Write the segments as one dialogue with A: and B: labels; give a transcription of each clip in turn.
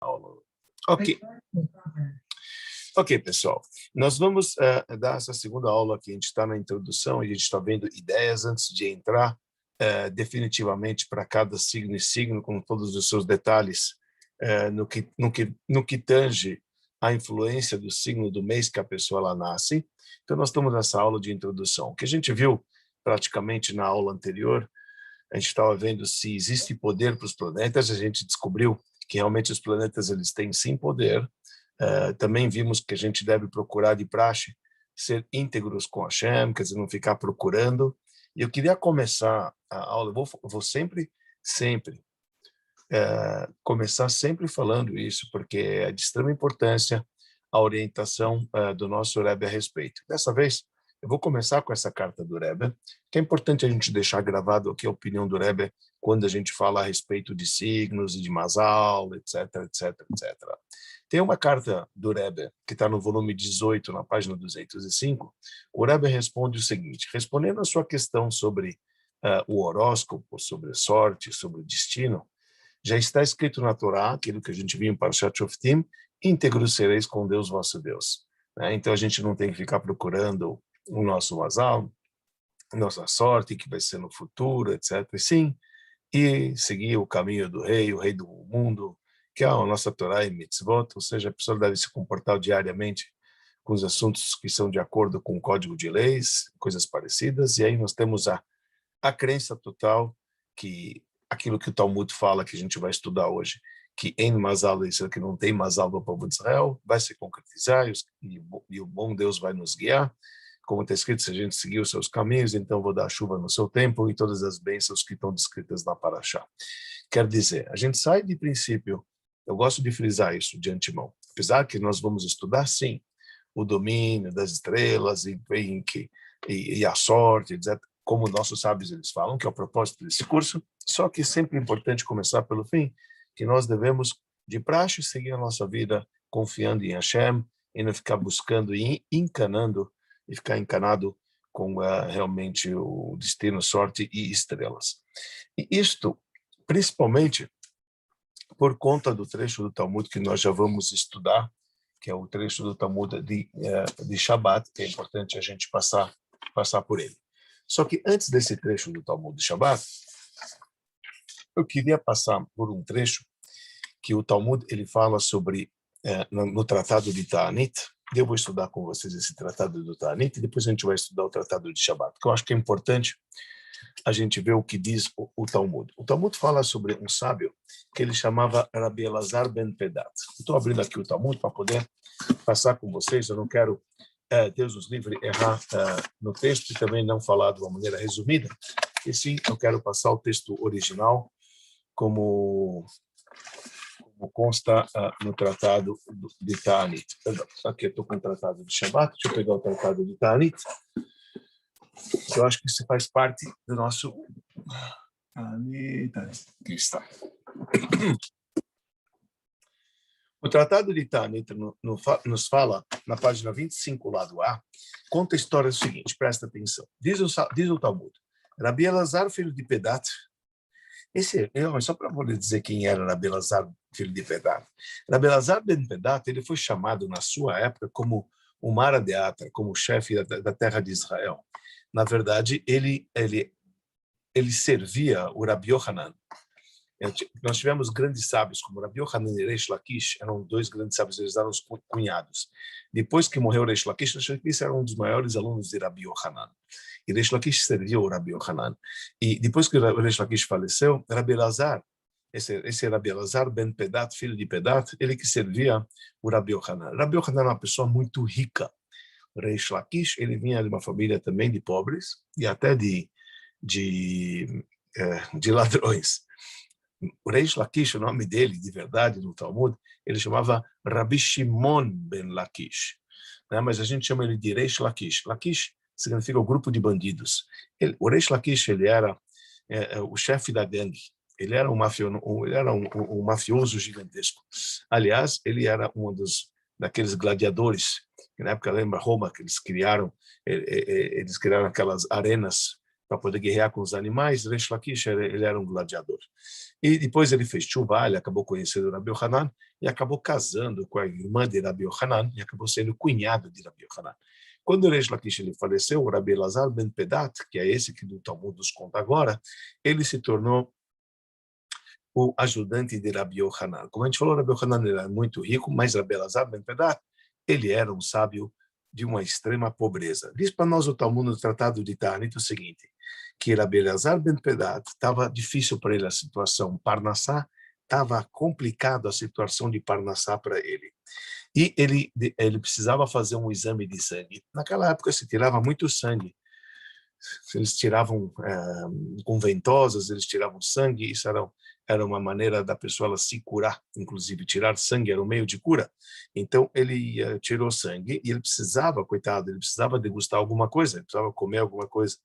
A: aula. Ok. Ok, pessoal. Nós vamos dar essa segunda aula que a gente está na introdução e a gente está vendo ideias antes de entrar definitivamente para cada signo e signo, com todos os seus detalhes, no que tange a influência do signo do mês que a pessoa ela nasce. Então, nós estamos nessa aula de introdução. O que a gente viu praticamente na aula anterior, a gente estava vendo se existe poder para os planetas, a gente descobriu que realmente os planetas eles têm sim poder. Também vimos que a gente deve procurar de praxe ser íntegros com Hashem, quer dizer, não ficar procurando. E eu queria começar a aula, eu vou sempre começar sempre falando isso, porque é de extrema importância a orientação do nosso Rebbe a respeito. Dessa vez, eu vou começar com essa carta do Rebbe, que é importante a gente deixar gravado aqui a opinião do Rebbe quando a gente fala a respeito de signos e de Mazal, etc, etc, etc. Tem uma carta do Rebbe, que está no volume 18, na página 205, o Rebbe responde o seguinte, respondendo a sua questão sobre o horóscopo, sobre a sorte, sobre o destino, já está escrito na Torá, aquilo que a gente viu em Parashat Shoftim, íntegros sereis com Deus vosso Deus. Então a gente não tem que ficar procurando o nosso mazal, nossa sorte, que vai ser no futuro, etc. E sim, e seguir o caminho do rei, o rei do mundo, que é a nossa Torá e mitzvot, ou seja, a pessoa deve se comportar diariamente com os assuntos que são de acordo com o código de leis, coisas parecidas, e aí nós temos a crença total que aquilo que o Talmud fala, que a gente vai estudar hoje, que em Mazal, isso que não tem Mazal do povo de Israel, vai se concretizar e o bom Deus vai nos guiar. Como está escrito, se a gente seguir os seus caminhos, então vou dar chuva no seu tempo e todas as bênçãos que estão descritas na Parashá. Quer dizer, a gente sai de princípio, eu gosto de frisar isso de antemão, apesar que nós vamos estudar, sim, o domínio das estrelas e a sorte, etc., como nossos sábios eles falam, que é o propósito desse curso, só que é sempre importante começar pelo fim, que nós devemos, de praxe, seguir a nossa vida confiando em Hashem e não ficar buscando e encanando, e ficar encanado com realmente o destino, sorte e estrelas. E isto, principalmente, por conta do trecho do Talmud que nós já vamos estudar, que é o trecho do Talmud de Shabbat, que é importante a gente passar por ele. Só que antes desse trecho do Talmud de Shabbat, eu queria passar por um trecho que o Talmud ele fala sobre no Tratado de Ta'anit. Eu vou estudar com vocês esse Tratado do Ta'anit e depois a gente vai estudar o Tratado de Shabbat, que eu acho que é importante a gente ver o que diz o Talmud. O Talmud fala sobre um sábio que ele chamava Rabbi Elazar ben Pedat. Estou abrindo aqui o Talmud para poder passar com vocês, eu não quero Deus nos livre, errar no texto e também não falar de uma maneira resumida, e sim, eu quero passar o texto original como consta no Tratado de Ta'anit. Aqui eu estou com o Tratado de Shabbat, deixa eu pegar o Tratado de Ta'anit, que eu acho que isso faz parte do nosso... Aqui está. O Tratado de Ta'anit nos fala, na página 25, lado A, conta a história seguinte, presta atenção. Diz o Talmud, Rabi Elazar, filho de Pedat, só para poder dizer quem era Rabi Elazar, filho de Pedat. Rabi Elazar ben Pedat, ele foi chamado na sua época como o Mara de Atra, como chefe da terra de Israel. Na verdade, ele servia o Rabi Yohanan. Nós tivemos grandes sábios, como Rabi Yohanan e Reish Lakish, eram dois grandes sábios, eles eram os cunhados. Depois que morreu Reish Lakish era um dos maiores alunos de Rabi Yohanan. E Reish Lakish serviu o Rabi Yohanan. E depois que Reish Lakish faleceu, Rabi Elazar, esse Rabi Elazar ben Pedat, filho de Pedat, ele que servia o Rabi Yohanan. Rabi Yohanan era uma pessoa muito rica. Reish Lakish, ele vinha de uma família também de pobres e até de ladrões. O Reish Lakish, o nome dele, de verdade, no Talmud, ele chamava Rabi Shimon ben Lakish. Mas a gente chama ele de Reish Lakish. Lakish significa o grupo de bandidos. O Reish Lakish, ele era o chefe da gangue. Ele era um mafioso gigantesco. Aliás, ele era daqueles gladiadores, que na época, lembra Roma, que eles criaram aquelas arenas para poder guerrear com os animais. Reish Lakish, ele era um gladiador. E depois ele fez tshuva, ele acabou conhecendo Rabi Yohanan e acabou casando com a irmã de Rabi Yohanan e acabou sendo cunhado de Rabi Yohanan. Quando o Reish Lakish ele faleceu, o Rabi Elazar ben Pedat, que é esse que do Talmud nos conta agora, ele se tornou o ajudante de Rabi Yohanan. Como a gente falou, Rabi Yohanan era muito rico, mas Rabi Elazar ben Pedat, ele era um sábio de uma extrema pobreza. Diz para nós o Talmud no Tratado de Ta'anit o seguinte, que Rabi Elazar ben Pedat estava difícil para ele a situação, Parnassá estava complicado a situação de Parnassá para ele. E ele precisava fazer um exame de sangue. Naquela época se tirava muito sangue. Eles tiravam com ventosas, eles tiravam sangue, isso era uma maneira da pessoa se curar, inclusive tirar sangue era um meio de cura. Então ele tirou sangue e ele precisava, coitado, ele precisava degustar alguma coisa, ele precisava comer alguma coisa.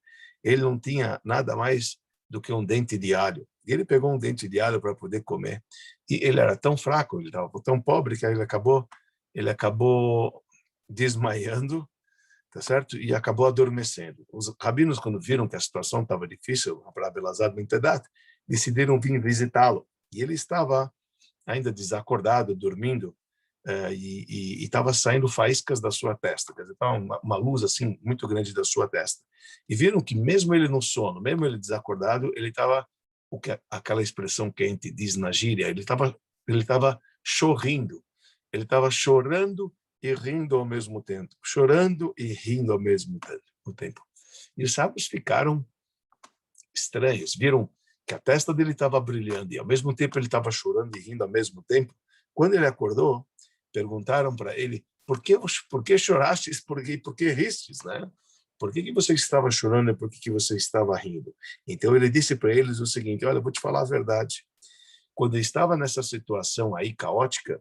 A: Ele não tinha nada mais do que um dente de alho. E ele pegou um dente de alho para poder comer. E ele era tão fraco, ele estava tão pobre que ele acabou desmaiando, tá certo? E acabou adormecendo. Os rabinos, quando viram que a situação estava difícil para Elazar ben Pedat, decidiram vir visitá-lo. E ele estava ainda desacordado, dormindo, e estava saindo faíscas da sua testa, quer dizer, estava uma luz assim muito grande da sua testa. E viram que mesmo ele no sono, mesmo ele desacordado, ele estava, aquela expressão que a gente diz na gíria, ele estava chorrindo, ele estava chorando e rindo ao mesmo tempo, chorando e rindo ao mesmo tempo. E os sábios ficaram estranhos, viram que a testa dele estava brilhando e ao mesmo tempo ele estava chorando e rindo ao mesmo tempo. Quando ele acordou, perguntaram para ele, por que chorastes, por que ristes, né? Por que você estava chorando e por que você estava rindo? Então ele disse para eles o seguinte, olha, eu vou te falar a verdade. Quando eu estava nessa situação aí caótica,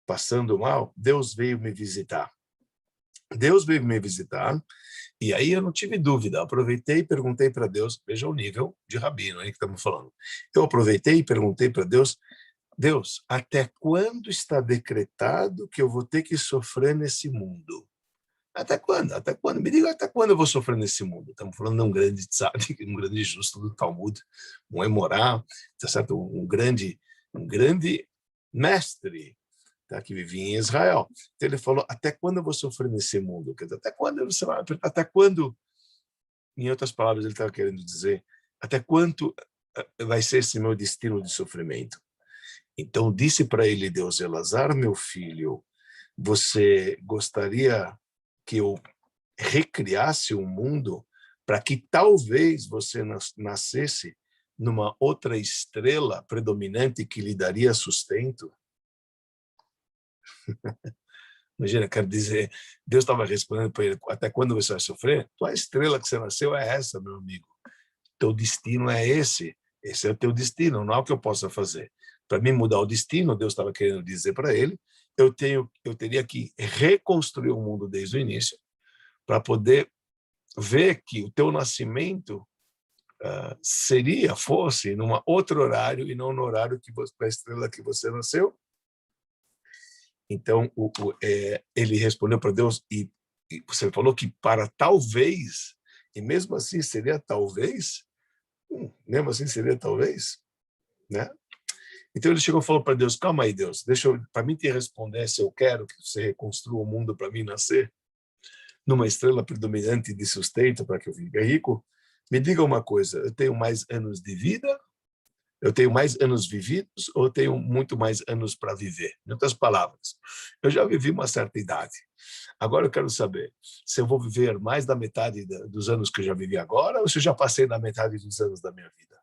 A: passando mal, Deus veio me visitar. Deus veio me visitar, e aí eu não tive dúvida, aproveitei e perguntei para Deus, veja o nível de rabino aí que estamos falando. Eu aproveitei e perguntei para Deus, Deus, até quando está decretado que eu vou ter que sofrer nesse mundo? Até quando? Até quando? Me diga até quando eu vou sofrer nesse mundo. Estamos falando de um grande tzadik, um grande justo do Talmud, um Emorá, tá certo? Um grande mestre, tá, que vivia em Israel. Então ele falou, até quando eu vou sofrer nesse mundo? Quer dizer, até quando você vai, até quando, em outras palavras, ele estava querendo dizer, até quanto vai ser esse meu destino de sofrimento? Então disse para ele Deus, Elazar, meu filho, você gostaria que eu recriasse um mundo para que talvez você nascesse numa outra estrela predominante que lhe daria sustento? Imagina, quero dizer, Deus estava respondendo para ele, até quando você vai sofrer? Tua estrela que você nasceu é essa, meu amigo. Teu destino é esse. Esse é o teu destino, não há o que eu possa fazer. Para mim mudar o destino, Deus estava querendo dizer para ele, eu teria que reconstruir o mundo desde o início, para poder ver que o teu nascimento fosse num outro horário e não no horário da estrela que você nasceu. Então, ele respondeu para Deus, e você falou que para talvez, e mesmo assim seria talvez, né? Então ele chegou e falou para Deus, calma aí, Deus, para mim te responder se eu quero que você reconstrua o mundo para mim nascer numa estrela predominante de sustento para que eu fique rico, me diga uma coisa, eu tenho mais anos de vida, eu tenho mais anos vividos ou eu tenho muito mais anos para viver? Em outras palavras, eu já vivi uma certa idade. Agora eu quero saber se eu vou viver mais da metade dos anos que eu já vivi agora ou se eu já passei da metade dos anos da minha vida.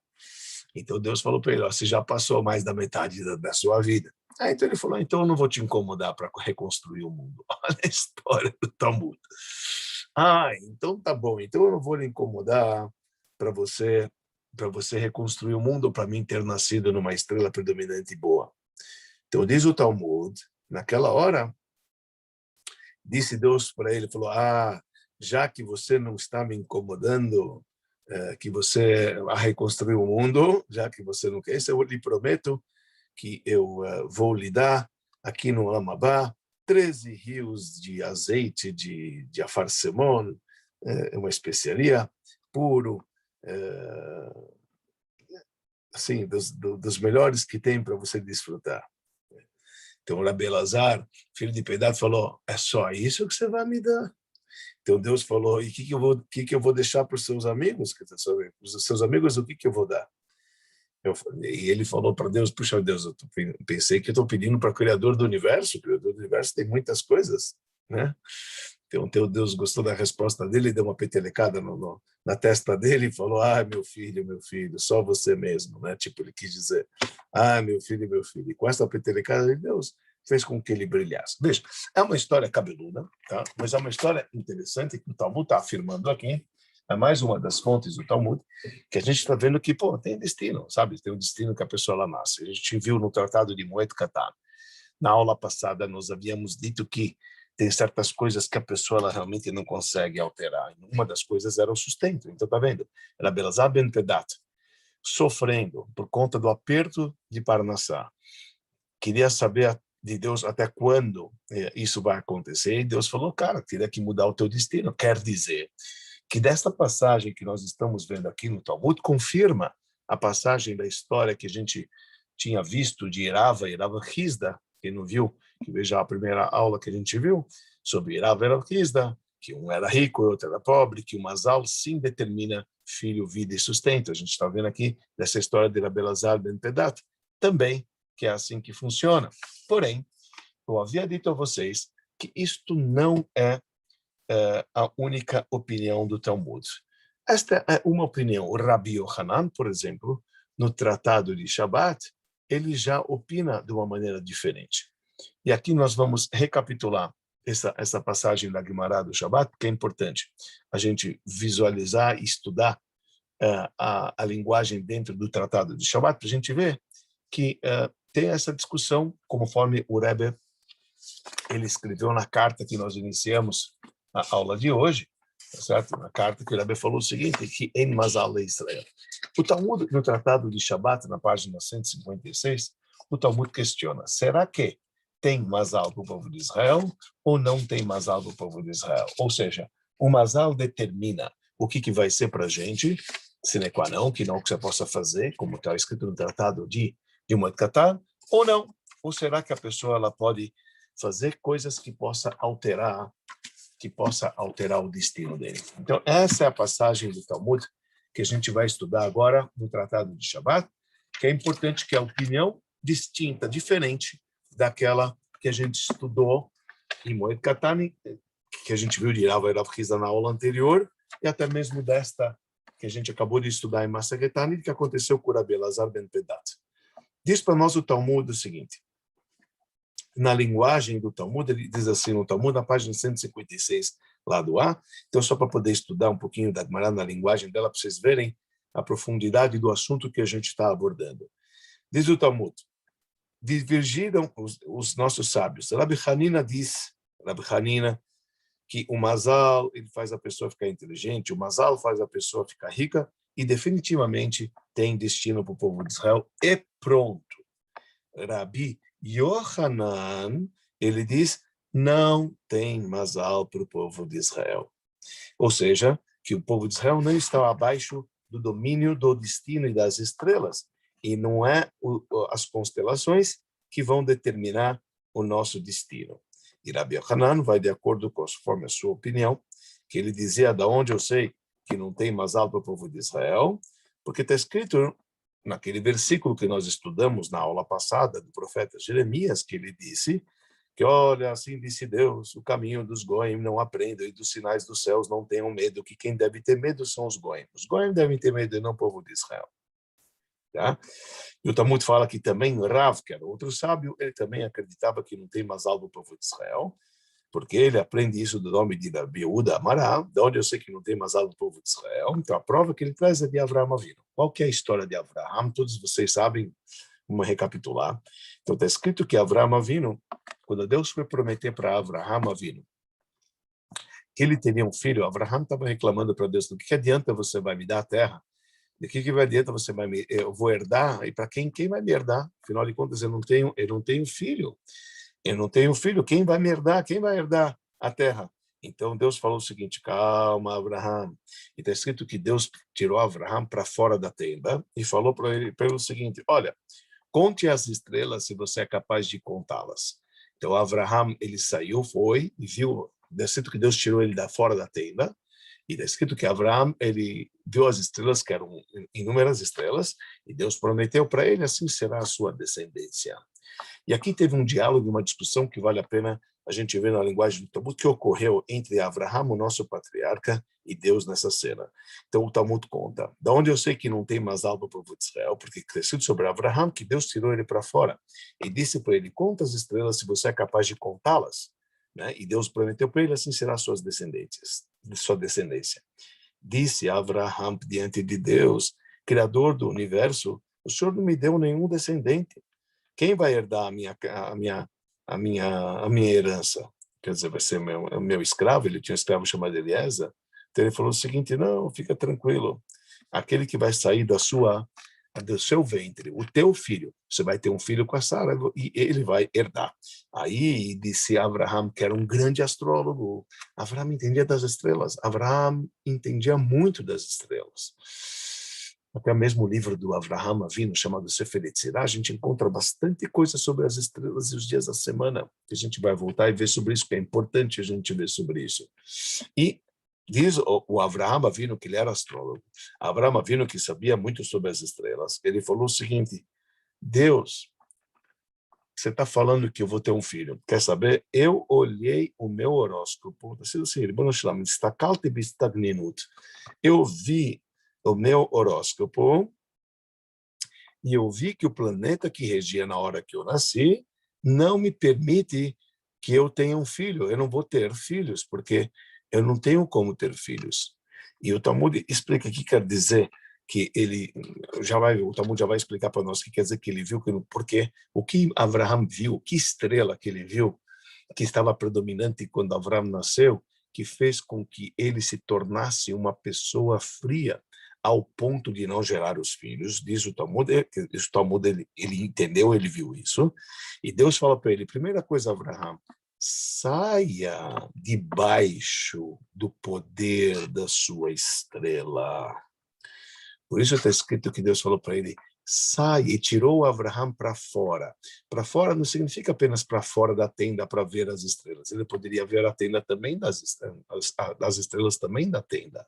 A: Então Deus falou para ele, você já passou mais da metade da sua vida. Então ele falou, então eu não vou te incomodar para reconstruir o mundo. Olha a história do Talmud. Então tá bom, então eu não vou lhe incomodar para você reconstruir o mundo, para mim ter nascido numa estrela predominante boa. Então diz o Talmud, naquela hora, disse Deus para ele, falou, já que você não está me incomodando, que você vai reconstruir o mundo, já que você não quer isso, eu lhe prometo que eu vou lhe dar aqui no Amabá 13 rios de azeite de afarsemon, uma especiaria, puro, assim, dos melhores que tem para você desfrutar. Então, Rabi Elazar, filho de Pedad, falou, é só isso que você vai me dar? Então, Deus falou, e o que eu vou deixar para os seus amigos? Para os seus amigos, o que eu vou dar? E ele falou para Deus, puxa Deus, pensei que eu estou pedindo para o Criador do Universo. O Criador do Universo tem muitas coisas, né? Então, Deus gostou da resposta dele, deu uma petelecada na testa dele e falou, meu filho, só você mesmo, né? Tipo, ele quis dizer, meu filho. E com essa petelecada, Deus fez com que ele brilhasse. Veja, é uma história cabeluda, tá? Mas é uma história interessante que o Talmud está afirmando aqui, é mais uma das fontes do Talmud, que a gente está vendo que, tem destino, sabe? Tem um destino que a pessoa lá nasce. A gente viu no Tratado de Moed Katan. Na aula passada, nós havíamos dito que tem certas coisas que a pessoa ela realmente não consegue alterar. Uma das coisas era o sustento. Então, tá vendo? Era Belazar ben Pedat, sofrendo por conta do aperto de Parnassá. Queria saber de Deus até quando isso vai acontecer. E Deus falou, cara, teria que mudar o teu destino. Quer dizer que desta passagem que nós estamos vendo aqui no Talmud confirma a passagem da história que a gente tinha visto de Irava Hizda. Quem não viu, que veja a primeira aula que a gente viu sobre Irava Hizda, que um era rico e outro era pobre, que o Mazal sim determina filho, vida e sustento. A gente está vendo aqui dessa história de Rabi Elazar ben Pedat, também, que é assim que funciona. Porém, eu havia dito a vocês que isto não é a única opinião do Talmud. Esta é uma opinião. O Rabi Yohanan, por exemplo, no Tratado de Shabat, ele já opina de uma maneira diferente. E aqui nós vamos recapitular essa passagem da Guimará do Shabat, que é importante a gente visualizar e estudar a linguagem dentro do Tratado de Shabat, para a gente ver que tem essa discussão, conforme o Rebbe ele escreveu na carta que nós iniciamos a aula de hoje, tá certo? Na carta que o Rebbe falou o seguinte, que em Mazal Israel. O Talmud, no Tratado de Shabat, na página 156, o Talmud questiona, será que tem Mazal para o povo de Israel ou não tem Mazal para o povo de Israel? Ou seja, o Mazal determina o que vai ser para a gente, sine qua non, que não que você possa fazer, como está escrito no Tratado de Moed Katan, ou não? Ou será que a pessoa ela pode fazer coisas que possa alterar o destino dele? Então, essa é a passagem do Talmud que a gente vai estudar agora no Tratado de Shabat, que é importante que a opinião distinta, diferente daquela que a gente estudou em Moed Katan, que a gente viu de Rav Hizda na aula anterior, e até mesmo desta que a gente acabou de estudar em Masechet Tanit, que aconteceu com Rabi Elazar ben Pedat. Diz para nós o Talmud o seguinte, na linguagem do Talmud, ele diz assim no Talmud, na página 156, lado A, então só para poder estudar um pouquinho da Gemara na linguagem dela, para vocês verem a profundidade do assunto que a gente está abordando. Diz o Talmud, divergiram os nossos sábios. Rabi Hanina diz, que o Mazal ele faz a pessoa ficar inteligente, o Mazal faz a pessoa ficar rica, e definitivamente tem destino para o povo de Israel, e pronto. Rabi Yohanan, ele diz, não tem Mazal para o povo de Israel. Ou seja, que o povo de Israel não está abaixo do domínio do destino e das estrelas, e não é as constelações que vão determinar o nosso destino. E Rabi Yohanan vai de acordo conforme a sua opinião, que ele dizia, da onde eu sei que não tem Mazal para o povo de Israel, porque está escrito naquele versículo que nós estudamos na aula passada do profeta Jeremias, que ele disse que, olha, assim disse Deus, o caminho dos goim não aprendam e dos sinais dos céus não tenham medo, que quem deve ter medo são os goim. Os goim devem ter medo e não o povo de Israel. Tá? E o Talmud fala que também Rav, que era outro sábio, ele também acreditava que não tem Mazal do povo de Israel, porque ele aprende isso do nome de Rabi Yehuda Amará, de onde eu sei que não tem Mazal do povo de Israel. Então a prova que ele traz é de Avraham Avinu. Qual que é a história de Avraham? Todos vocês sabem, vamos recapitular. Então está escrito que Avraham Avinu, quando Deus foi prometer para Avraham Avinu que ele teria um filho, Avraham estava reclamando para Deus, do que adianta você vai me dar a terra? De que vai adianta você vai me, eu vou herdar? E para quem vai me herdar? Afinal de contas, eu não tenho filho. Eu não tenho filho. Quem vai me herdar? Quem vai herdar a terra? Então Deus falou o seguinte: calma, Abraham. E está escrito que Deus tirou Abraham para fora da tenda e falou para ele pelo seguinte: olha, conte as estrelas se você é capaz de contá-las. Então Abraham, ele saiu, foi e viu, está escrito que Deus tirou ele da fora da tenda. E está escrito que Abraão, ele viu as estrelas, que eram inúmeras estrelas, e Deus prometeu para ele, assim será a sua descendência. E aqui teve um diálogo, uma discussão que vale a pena a gente ver na linguagem do Talmud, que ocorreu entre Abraão, o nosso patriarca, e Deus nessa cena. Então o Talmud conta. Da onde eu sei que não tem mais algo para o povo de Israel, porque crescido sobre Abraão, que Deus tirou ele para fora. E disse para ele, conta as estrelas se você é capaz de contá-las. Né? E Deus prometeu para ele, assim será suas descendências, sua descendência. Disse Abraão diante de Deus, Criador do universo, o Senhor não me deu nenhum descendente. Quem vai herdar a minha herança? Quer dizer, vai ser meu escravo? Ele tinha um escravo chamado Eliezer. Então ele falou o seguinte: não, fica tranquilo. Aquele que vai sair do seu ventre, o teu filho, você vai ter um filho com a Sara e ele vai herdar. Aí disse Abraão, que era um grande astrólogo. Abraão entendia das estrelas. Abraão entendia muito das estrelas. Até mesmo o livro do Avraham Avinu, chamado Sefer Yetzirah, a gente encontra bastante coisa sobre as estrelas e os dias da semana, que a gente vai voltar e ver sobre isso, que é importante a gente ver sobre isso. E diz o Avraham Avinu, que ele era astrólogo, Avraham Avinu, que sabia muito sobre as estrelas, ele falou o seguinte: Deus, você está falando que eu vou ter um filho, quer saber? Eu olhei o meu horóscopo, eu vi o meu horóscopo e eu vi que o planeta que regia na hora que eu nasci não me permite que eu tenha um filho. Eu não vou ter filhos, porque eu não tenho como ter filhos. E o Talmud explica o que quer dizer que o Talmud já vai explicar para nós o que quer dizer que ele viu, porque o que Abraham viu, que estrela que ele viu, que estava predominante quando Abraham nasceu, que fez com que ele se tornasse uma pessoa fria, ao ponto de não gerar os filhos, diz o Talmud, ele entendeu, ele viu isso, e Deus fala para ele, primeira coisa, Abraham, saia debaixo do poder da sua estrela. Por isso está escrito que Deus falou para ele, sai, e tirou Abraham para fora. Para fora não significa apenas para fora da tenda para ver as estrelas. Ele poderia ver a tenda também das estrelas também da tenda.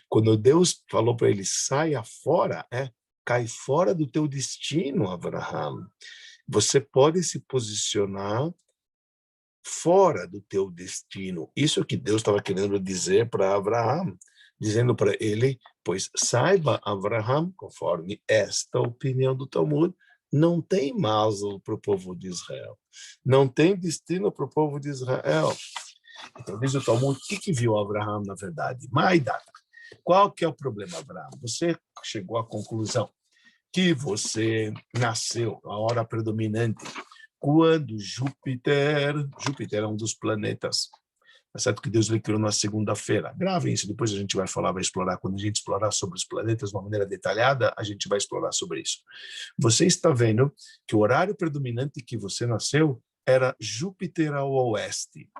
A: Quando Deus falou para ele, saia fora, cai fora do teu destino, Abraham. Você pode se posicionar fora do teu destino. Isso é o que Deus estava querendo dizer para Abraham, dizendo para ele, pois saiba, Abraham, conforme esta opinião do Talmud, não tem mazel para o povo de Israel. Não tem destino para o povo de Israel. Então, diz o Talmud, o que viu Abraham, na verdade? Maida. Qual que é o problema, Abraham? Você chegou à conclusão que você nasceu a hora predominante quando Júpiter é um dos planetas, é certo que Deus lhe criou na segunda-feira. Gravem isso, depois a gente vai explorar, quando a gente explorar sobre os planetas de uma maneira detalhada, a gente vai explorar sobre isso. Você está vendo que o horário predominante que você nasceu era Júpiter ao oeste.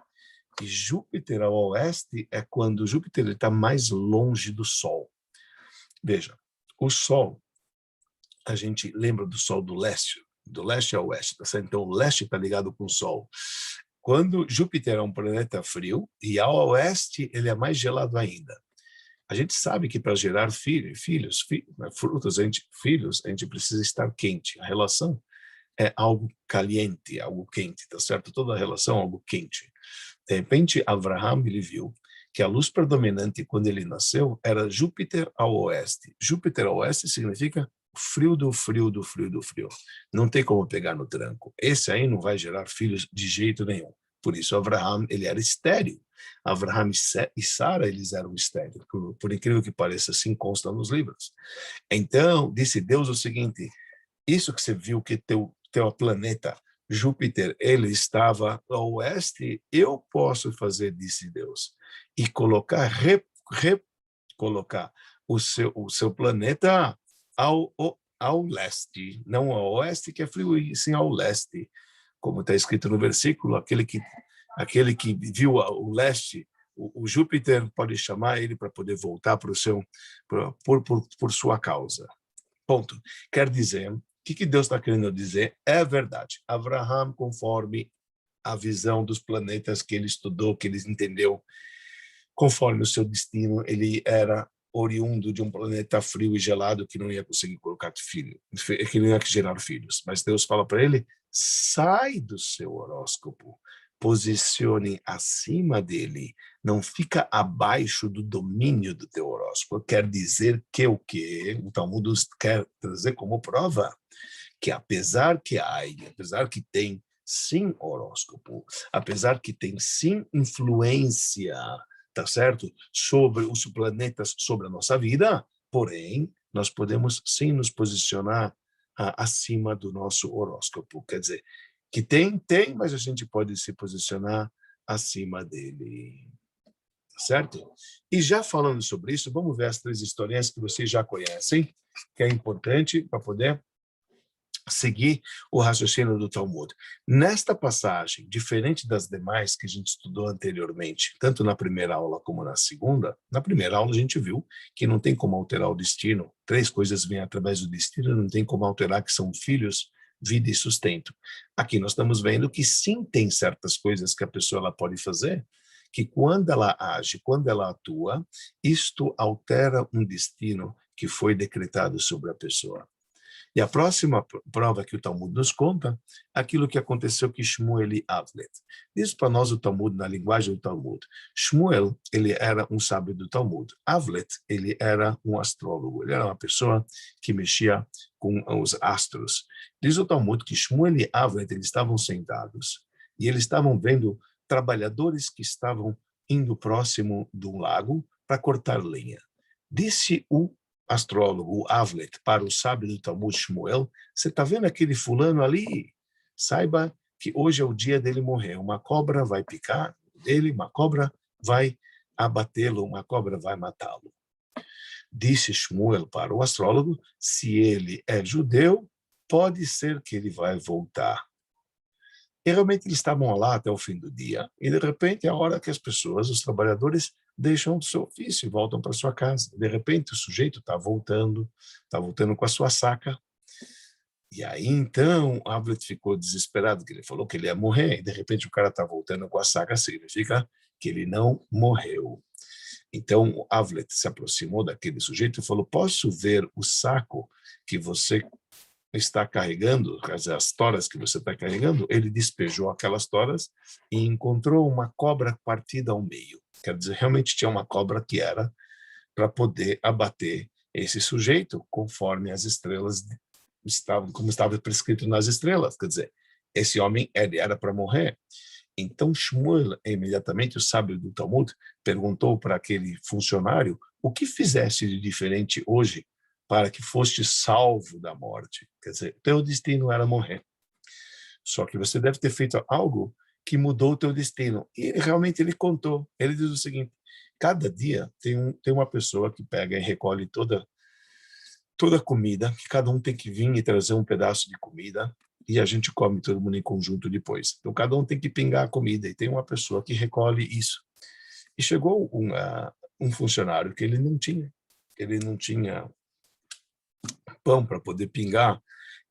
A: E Júpiter ao oeste é quando Júpiter está mais longe do Sol. Veja, o Sol, a gente lembra do Sol do leste ao oeste, tá certo? Então o leste está ligado com o Sol. Quando Júpiter é um planeta frio, e ao oeste ele é mais gelado ainda. A gente sabe que para gerar frutos, filhos, a gente precisa estar quente. A relação é algo caliente, algo quente, tá certo? Toda relação é algo quente. De repente, Abraham, ele viu que a luz predominante quando ele nasceu era Júpiter ao oeste. Júpiter ao oeste significa frio do frio do frio do frio. Não tem como pegar no tranco. Esse aí não vai gerar filhos de jeito nenhum. Por isso, Abraham, ele era estéril. Abraham e Sara, eles eram estéreis. Por incrível que pareça, assim consta nos livros. Então, disse Deus o seguinte, isso que você viu que teu planeta Júpiter, ele estava ao oeste, eu posso fazer, disse Deus, e colocar, recolocar o seu planeta ao leste, não ao oeste, que é frio, e sim ao leste, como está escrito no versículo, aquele que viu o leste o Júpiter pode chamar ele para poder voltar para o seu, por sua causa. Ponto. Quer dizer, o que Deus está querendo dizer? É verdade. Abraham, conforme a visão dos planetas que ele estudou, que ele entendeu, conforme o seu destino, ele era oriundo de um planeta frio e gelado que não ia conseguir colocar filho, que não ia gerar filhos. Mas Deus fala para ele, sai do seu horóscopo, posicione acima dele, não fica abaixo do domínio do teu horóscopo. Quer dizer que o quê? O Talmud quer trazer como prova que apesar que tem sim horóscopo, apesar que tem sim influência, tá certo? Sobre os planetas, sobre a nossa vida, porém, nós podemos sim nos posicionar acima do nosso horóscopo. Quer dizer, que tem, mas a gente pode se posicionar acima dele. Certo? E já falando sobre isso, vamos ver as 3 historinhas que vocês já conhecem, que é importante para poder seguir o raciocínio do Talmud. Nesta passagem, diferente das demais que a gente estudou anteriormente, tanto na primeira aula como na segunda, na primeira aula a gente viu que não tem como alterar o destino, 3 coisas vêm através do destino, não tem como alterar, que são filhos, vida e sustento. Aqui nós estamos vendo que sim tem certas coisas que a pessoa ela pode fazer, que quando ela age, quando ela atua, isto altera um destino que foi decretado sobre a pessoa. E a próxima prova que o Talmud nos conta, aquilo que aconteceu com Shmuel e Avlet. Diz para nós o Talmud, na linguagem do Talmud. Shmuel, ele era um sábio do Talmud. Avlet, ele era um astrólogo. Ele era uma pessoa que mexia com os astros. Diz o Talmud que Shmuel e Avlet, eles estavam sentados e eles estavam vendo trabalhadores que estavam indo próximo de um lago para cortar lenha. Disse o astrólogo, o Avlet, para o sábio do Talmud Shmuel, você está vendo aquele fulano ali? Saiba que hoje é o dia dele morrer. Uma cobra vai picar ele, uma cobra vai abatê-lo, uma cobra vai matá-lo. Disse Shmuel para o astrólogo, se ele é judeu, pode ser que ele vai voltar. E realmente eles estavam lá até o fim do dia, e de repente é a hora que as pessoas, os trabalhadores, deixam o seu ofício e voltam para sua casa. De repente o sujeito está voltando com a sua saca, e aí então Avlet ficou desesperado, que ele falou que ele ia morrer, e de repente o cara está voltando com a saca, significa que ele não morreu. Então Avlet se aproximou daquele sujeito e falou, posso ver o saco que você está carregando, as toras que você está carregando? Ele despejou aquelas toras e encontrou uma cobra partida ao meio. Quer dizer, realmente tinha uma cobra que era para poder abater esse sujeito, conforme as estrelas estavam, como estava prescrito nas estrelas. Quer dizer, esse homem ele era para morrer. Então Shmuel, imediatamente o sábio do Talmud, perguntou para aquele funcionário, o que fizeste de diferente hoje para que foste salvo da morte? Quer dizer, teu destino era morrer. Só que você deve ter feito algo que mudou o teu destino. E realmente ele contou. Ele diz o seguinte, cada dia tem uma pessoa que pega e recolhe toda a comida, que cada um tem que vir e trazer um pedaço de comida, e a gente come todo mundo em conjunto depois. Então cada um tem que pingar a comida, e tem uma pessoa que recolhe isso. E chegou um funcionário que ele não tinha pão para poder pingar,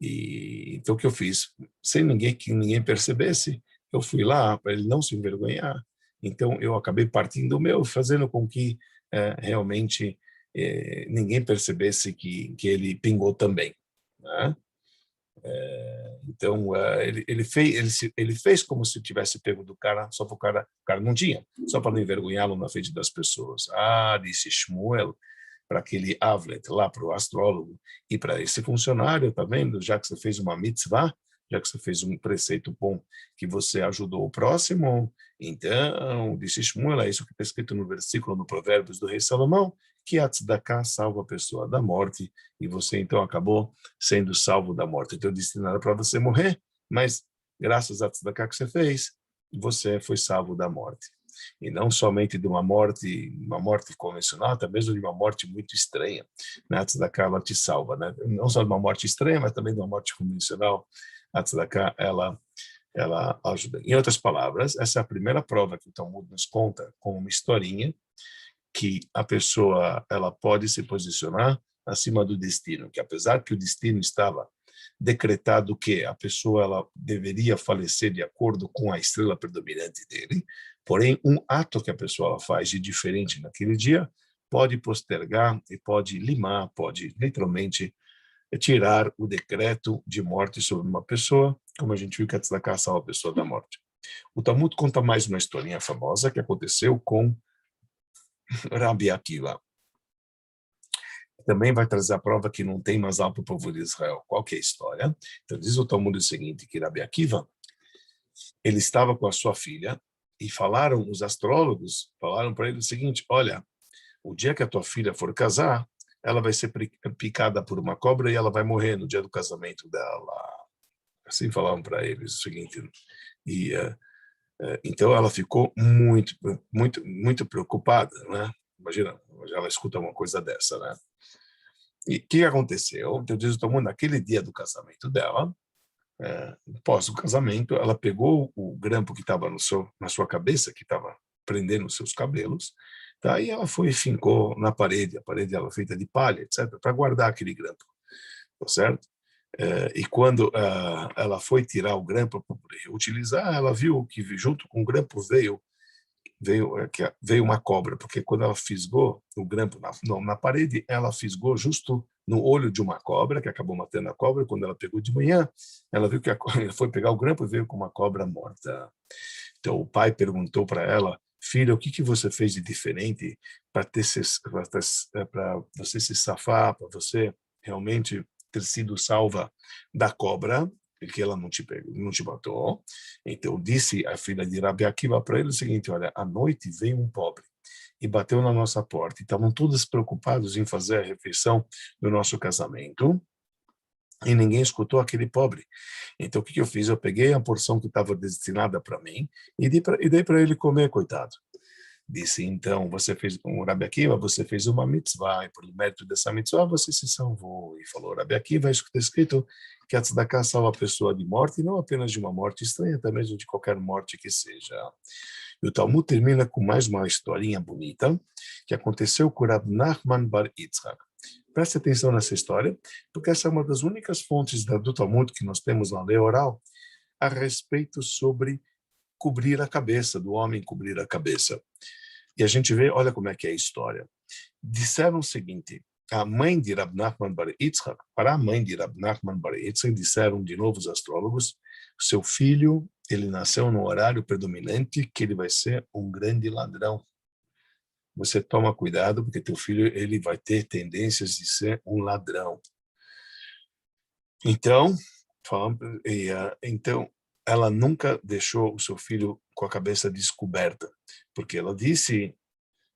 A: e então o que eu fiz? Sem que ninguém percebesse, eu fui lá para ele não se envergonhar, então eu acabei partindo o meu, fazendo com que realmente ninguém percebesse que ele pingou também, né? Então ele fez como se tivesse pego do cara, só para o cara não tinha, só para não envergonhá-lo na frente das pessoas. Disse Shmuel para aquele Avlet, lá para o astrólogo, e para esse funcionário, tá vendo? Já que você fez uma mitzvah, já que você fez um preceito bom, que você ajudou o próximo, então, disse Shmuel, é isso que está escrito no versículo no Provérbios do rei Salomão, que a tzedakah salva a pessoa da morte, e você então acabou sendo salvo da morte. Então, destinado para você morrer, mas graças à tzedakah que você fez, você foi salvo da morte. E não somente de uma morte convencional, até mesmo de uma morte muito estranha. A tzedakah, ela te salva, né? Não só de uma morte estranha, mas também de uma morte convencional. A tzedakah, ela ela ajuda. Em outras palavras, essa é a primeira prova que o Talmud nos conta com uma historinha que a pessoa ela pode se posicionar acima do destino, que apesar que o destino estava decretado que a pessoa ela deveria falecer de acordo com a estrela predominante dele, porém um ato que a pessoa ela faz de diferente naquele dia pode postergar e pode limar, pode literalmente tirar o decreto de morte sobre uma pessoa, como a gente viu que a tzedakah salva a pessoa da morte. O Talmud conta mais uma historinha famosa que aconteceu com Rabi Akiva. Também vai trazer a prova que não tem mais para o povo de Israel. Qual que é a história? Então diz o Talmud o seguinte, que Rabi Akiva, ele estava com a sua filha e os astrólogos falaram para ele o seguinte, olha, o dia que a tua filha for casar, ela vai ser picada por uma cobra e ela vai morrer no dia do casamento dela. Assim falaram para eles o seguinte. E então ela ficou muito preocupada, né? Imagina, ela escuta uma coisa dessa, né? E o que aconteceu? Então, diz o Talmud, naquele dia do casamento dela, após o casamento, ela pegou o grampo que estava na sua cabeça, que estava prendendo os seus cabelos, tá? E ela foi e fincou na parede, a parede era feita de palha, etc., para guardar aquele grampo, tá certo? E quando ela foi tirar o grampo para poder utilizar, ela viu que junto com o grampo veio uma cobra, porque quando ela fisgou o grampo na parede, ela fisgou justo no olho de uma cobra, que acabou matando a cobra. Quando ela pegou de manhã, ela viu que foi pegar o grampo e veio com uma cobra morta. Então o pai perguntou para ela, filha, o que você fez de diferente para você se safar, para você realmente ter sido salva da cobra, que ela não te matou. Então disse a filha de Rabi Akiva para ele o seguinte, olha, à noite veio um pobre e bateu na nossa porta. Estavam todos preocupados em fazer a refeição do nosso casamento e ninguém escutou aquele pobre. Então o que eu fiz? Eu peguei a porção que estava destinada para mim e dei para ele comer, coitado. Disse, então, Rabi Akiva, você fez uma mitzvah, e por mérito dessa mitzvah você se salvou. E falou, Rabi Akiva, isso que está escrito, que a tzedakah salva a pessoa de morte, e não apenas de uma morte estranha, até mesmo de qualquer morte que seja. E o Talmud termina com mais uma historinha bonita, que aconteceu com Rab Nachman bar Yitzhak. Preste atenção nessa história, porque essa é uma das únicas fontes do Talmud que nós temos na lei oral a respeito sobre cobrir a cabeça, do homem cobrir a cabeça. E a gente vê, olha como é que é a história. Disseram o seguinte, a mãe de Rab Nachman bar Yitzhak, para a mãe de Rab Nachman bar Yitzhak, disseram de novo os astrólogos, seu filho, ele nasceu no horário predominante que ele vai ser um grande ladrão. Você toma cuidado, porque teu filho ele vai ter tendências de ser um ladrão. Então, ela nunca deixou o seu filho com a cabeça descoberta, porque ela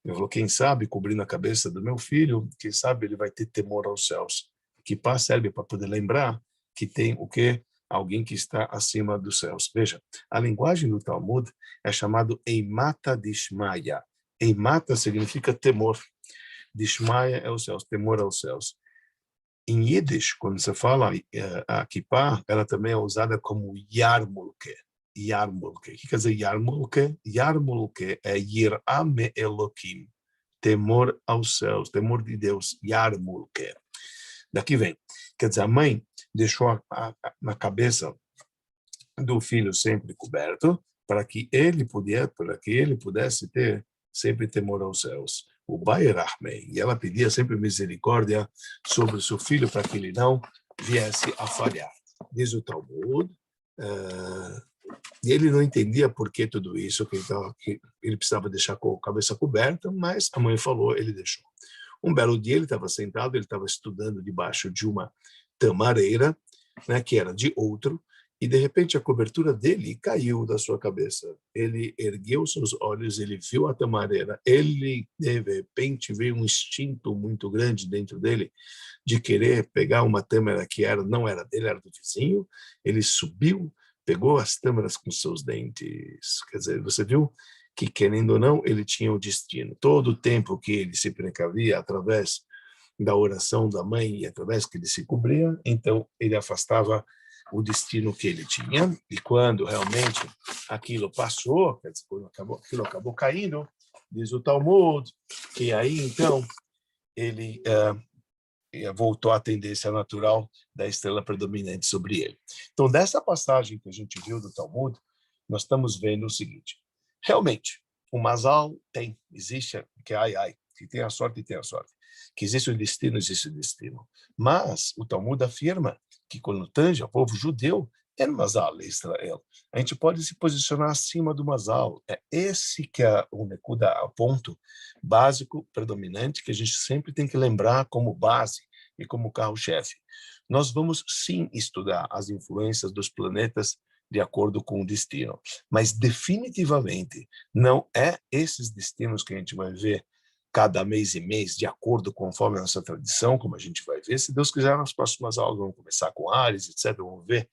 A: falou, quem sabe, cobrindo a cabeça do meu filho, quem sabe ele vai ter temor aos céus. Kippah serve para poder lembrar que tem o quê? Alguém que está acima dos céus. Veja, a linguagem do Talmud é chamado Eimata Dishmaya. Eimata significa temor. Dishmaya é os céus, temor aos céus. Em Yiddish, quando você fala a kippah, ela também é usada como yarmulke. Yarmulke. O que quer dizer yarmulke? Yarmulke é yirah me Elokim, temor aos céus, temor de Deus, yarmulke. Daqui vem. Quer dizer, a mãe deixou na cabeça do filho sempre coberto para que ele pudesse ter sempre temor aos céus. O Bairahmei, e ela pedia sempre misericórdia sobre o seu filho para que ele não viesse a falhar. Diz o Talmud, e ele não entendia por que tudo isso, que ele precisava deixar com a cabeça coberta, mas a mãe falou, ele deixou. Um belo dia ele estava sentado, ele estava estudando debaixo de uma tamareira, né, que era de outro, e de repente a cobertura dele caiu da sua cabeça. Ele ergueu seus olhos, ele viu a tamareira, ele de repente veio um instinto muito grande dentro dele de querer pegar uma tâmara que não era dele, era do vizinho. Ele subiu, pegou as tâmaras com seus dentes. Quer dizer, você viu que, querendo ou não, ele tinha o destino. Todo o tempo que ele se precavia através da oração da mãe e através que ele se cobria, então ele afastava o destino que ele tinha, e quando realmente aquilo passou, quer dizer, quando aquilo acabou caindo, diz o Talmud, que aí então ele voltou à tendência natural da estrela predominante sobre ele. Então, dessa passagem que a gente viu do Talmud, nós estamos vendo o seguinte: realmente, o Mazal existe, que que tem a sorte e tem a sorte, que existe o destino. Mas o Talmud afirma que quando tange ao povo judeu, é no Mazal, Israel. A gente pode se posicionar acima do Mazal. É esse que é o ponto básico, predominante, que a gente sempre tem que lembrar como base e como carro-chefe. Nós vamos, sim, estudar as influências dos planetas de acordo com o destino, mas definitivamente não é esses destinos que a gente vai ver cada mês e mês, de acordo conforme a nossa tradição, como a gente vai ver. Se Deus quiser, nas próximas aulas vamos começar com Áries, etc. Vamos ver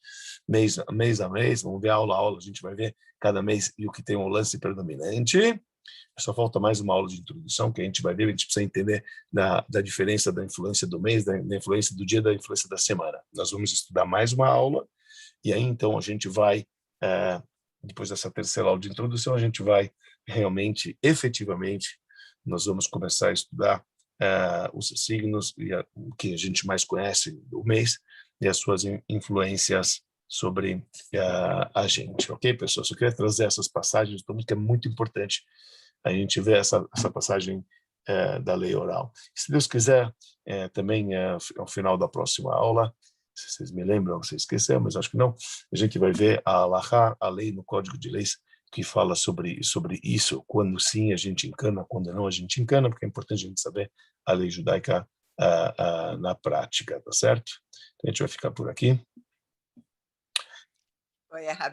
A: mês a mês, vamos ver aula a aula, a gente vai ver cada mês e o que tem um lance predominante. Só falta mais uma aula de introdução, que a gente vai ver, a gente precisa entender da diferença da influência do mês, da influência do dia, da influência da semana. Nós vamos estudar mais uma aula, e aí então a gente vai, depois dessa terceira aula de introdução, a gente vai realmente, efetivamente, nós vamos começar a estudar os signos, e o que a gente mais conhece do mês, e as suas influências sobre a gente. Ok, pessoal? Só queria trazer essas passagens, que é muito importante a gente ver essa passagem da lei oral. Se Deus quiser, também ao final da próxima aula, se vocês me lembram, se esqueceram, mas acho que não, a gente vai ver a halachá, a lei no Código de Leis, que fala sobre isso, quando sim a gente encana, quando não a gente encana, porque é importante a gente saber a lei judaica na prática, tá certo? Então a gente vai ficar por aqui.